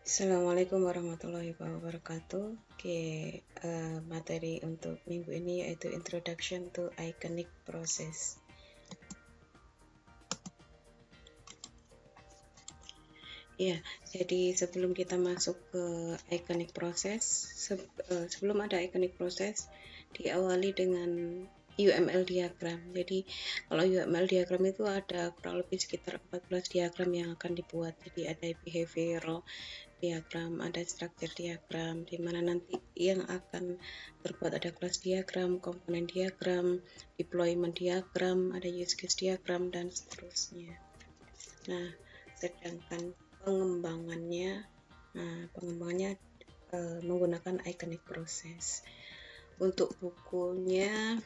Assalamualaikum warahmatullahi wabarakatuh. Oke, materi untuk minggu ini yaitu Introduction to Iconic Process. Ya, jadi sebelum kita masuk ke Iconic Process, sebelum ada Iconic Process, diawali dengan UML diagram. Jadi kalau UML diagram itu ada kurang lebih sekitar 14 diagram yang akan dibuat. Jadi ada behavioral diagram, ada structure diagram, di mana nanti yang akan terbuat ada kelas diagram, komponen diagram, deployment diagram, ada use case diagram, dan seterusnya. Nah, sedangkan pengembangannya menggunakan Iconic Process. Untuk bukunya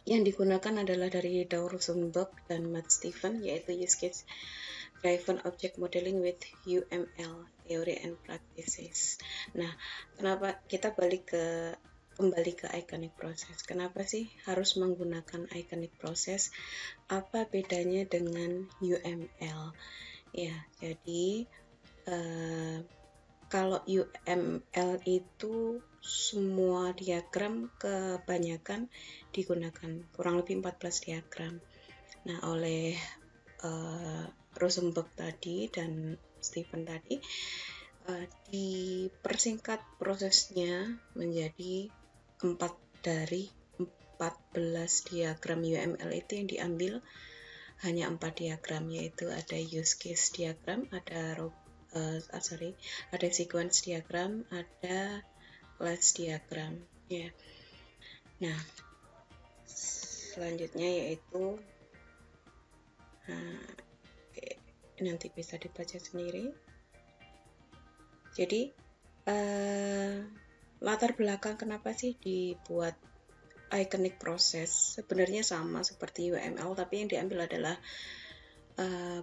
yang digunakan adalah dari Dow Rosenberg dan Matt Stevens, yaitu Use Case Driven Object Modeling with UML, Theory and Practices. Nah, kenapa kita kembali ke Iconic Process? Kenapa sih harus menggunakan Iconic Process? Apa bedanya dengan UML? Ya, jadi kalau UML itu semua diagram kebanyakan digunakan, kurang lebih 14 diagram. Nah, oleh Rosenberg tadi dan Stephen tadi dipersingkat prosesnya menjadi 4 dari 14 diagram UML itu yang diambil hanya 4 diagram, yaitu ada use case diagram, ada sequence diagram, ada class diagram ya. Nah, selanjutnya yaitu nanti bisa dibaca sendiri. Jadi latar belakang kenapa sih dibuat Iconic Process sebenarnya sama seperti UML, tapi yang diambil adalah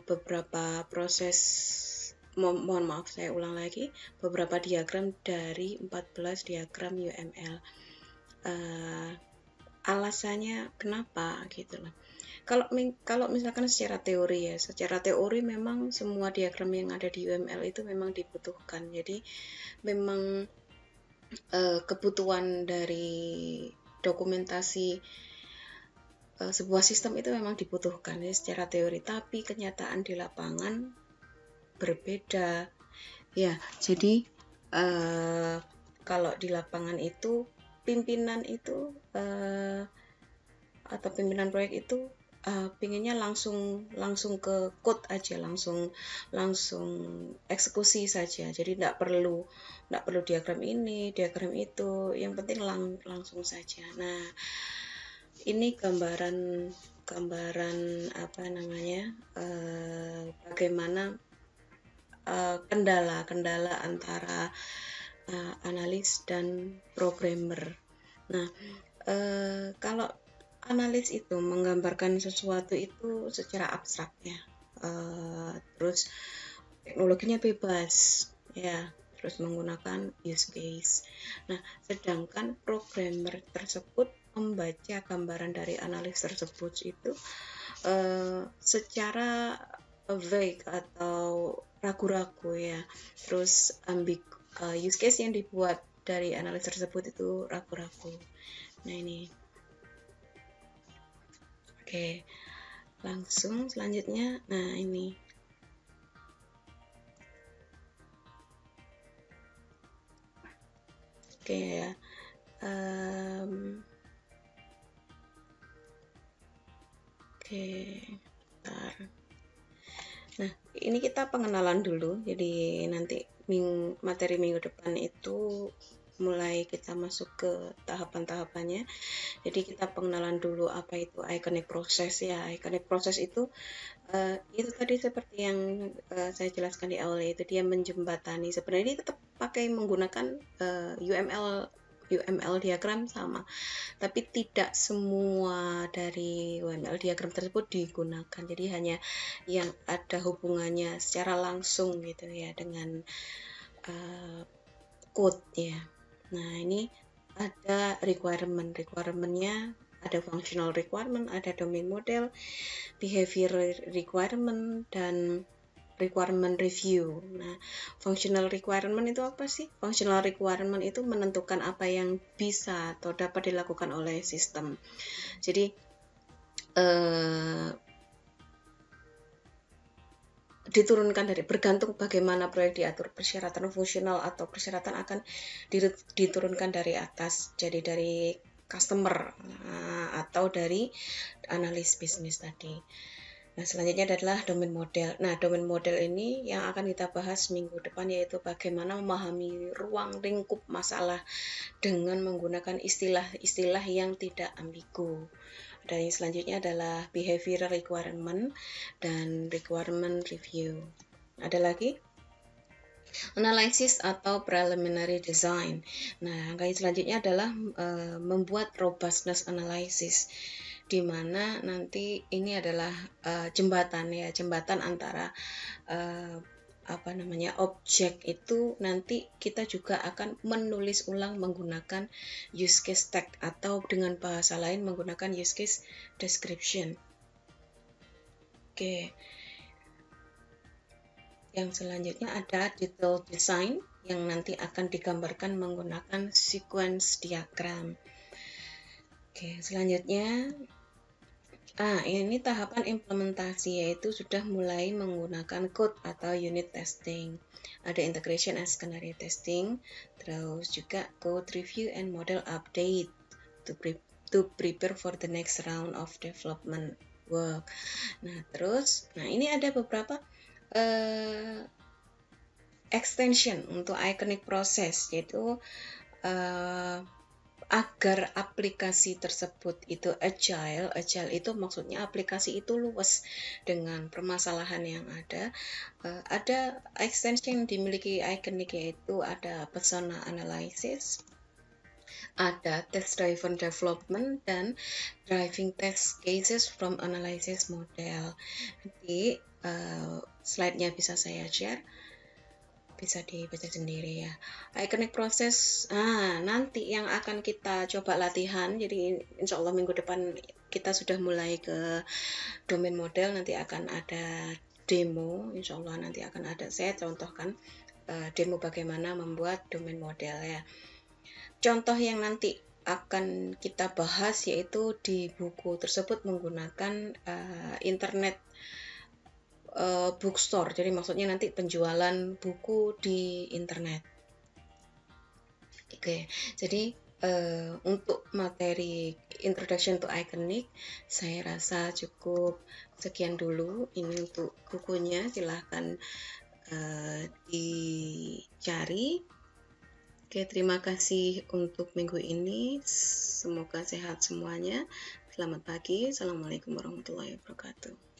beberapa proses, mohon maaf saya ulang lagi, beberapa diagram dari 14 diagram UML. Alasannya kenapa gitu loh. Kalau misalkan secara teori memang semua diagram yang ada di UML itu memang dibutuhkan. Jadi memang kebutuhan dari dokumentasi sebuah sistem itu memang dibutuhkan ya, secara teori, tapi kenyataan di lapangan berbeda ya. Jadi kalau di lapangan itu pimpinan itu atau pimpinan proyek itu pinginnya langsung ke code aja, langsung eksekusi saja. Jadi tidak perlu diagram ini, diagram itu, yang penting langsung saja. Nah, ini gambaran bagaimana kendala antara analis dan programmer. Nah, kalau analis itu menggambarkan sesuatu itu secara abstrak ya, terus teknologinya bebas ya, terus menggunakan use case. Nah, sedangkan programmer tersebut membaca gambaran dari analis tersebut itu secara vague atau ragu-ragu ya, terus use case yang dibuat dari analis tersebut itu ragu-ragu. Nah, ini oke, langsung selanjutnya. Nah, ini oke ya. Oke, bentar. Nah, ini kita pengenalan dulu. Jadi nanti materi minggu depan itu mulai kita masuk ke tahapan-tahapannya. Jadi kita pengenalan dulu apa itu Iconic Process ya. Iconic Process itu tadi seperti yang saya jelaskan di awal, itu dia menjembatani. Sebenarnya ini tetap pakai menggunakan UML diagram sama, tapi tidak semua dari UML diagram tersebut digunakan. Jadi hanya yang ada hubungannya secara langsung gitu ya dengan code ya. Nah, ini ada requirementnya, ada functional requirement, ada domain model, behavior requirement, dan requirement review. Nah, functional requirement itu apa sih? Functional requirement itu menentukan apa yang bisa atau dapat dilakukan oleh sistem. Jadi diturunkan dari, bergantung bagaimana proyek diatur, persyaratan fungsional atau persyaratan akan diturunkan dari atas, jadi dari customer atau dari analis bisnis tadi. Nah, selanjutnya adalah domain model. Nah, domain model ini yang akan kita bahas minggu depan, yaitu bagaimana memahami ruang lingkup masalah dengan menggunakan istilah-istilah yang tidak ambigu. Dan yang selanjutnya adalah behavioral requirement dan requirement review. Ada lagi? Analysis atau preliminary design. Nah, yang selanjutnya adalah membuat robustness analysis, di mana nanti ini adalah jembatan antara objek itu. Nanti kita juga akan menulis ulang menggunakan use case tag, atau dengan bahasa lain menggunakan use case description. Oke. Yang selanjutnya ada detail design yang nanti akan digambarkan menggunakan sequence diagram. Oke, selanjutnya ini tahapan implementasi, yaitu sudah mulai menggunakan code atau unit testing. Ada integration and scenario testing, terus juga code review and model update to prepare for the next round of development work. Nah, ini ada beberapa extension untuk iconic process, yaitu agar aplikasi tersebut itu agile itu maksudnya aplikasi itu luas dengan permasalahan yang ada. Ada extension yang dimiliki iconic, yaitu ada persona analysis, ada test driven development, dan driving test cases from analysis model. Nanti slide-nya bisa saya share, bisa dibaca sendiri ya. Iconic process, nanti yang akan kita coba latihan, jadi insya Allah minggu depan kita sudah mulai ke domain model. Nanti akan ada demo, insya Allah nanti akan ada, saya contohkan demo bagaimana membuat domain model ya. Contoh yang nanti akan kita bahas yaitu di buku tersebut menggunakan internet bookstore, jadi maksudnya nanti penjualan buku di internet. Oke, jadi untuk materi introduction to iconic saya rasa cukup sekian dulu. Ini untuk bukunya, silahkan dicari. Oke, terima kasih untuk minggu ini, semoga sehat semuanya. Selamat pagi, assalamualaikum warahmatullahi wabarakatuh.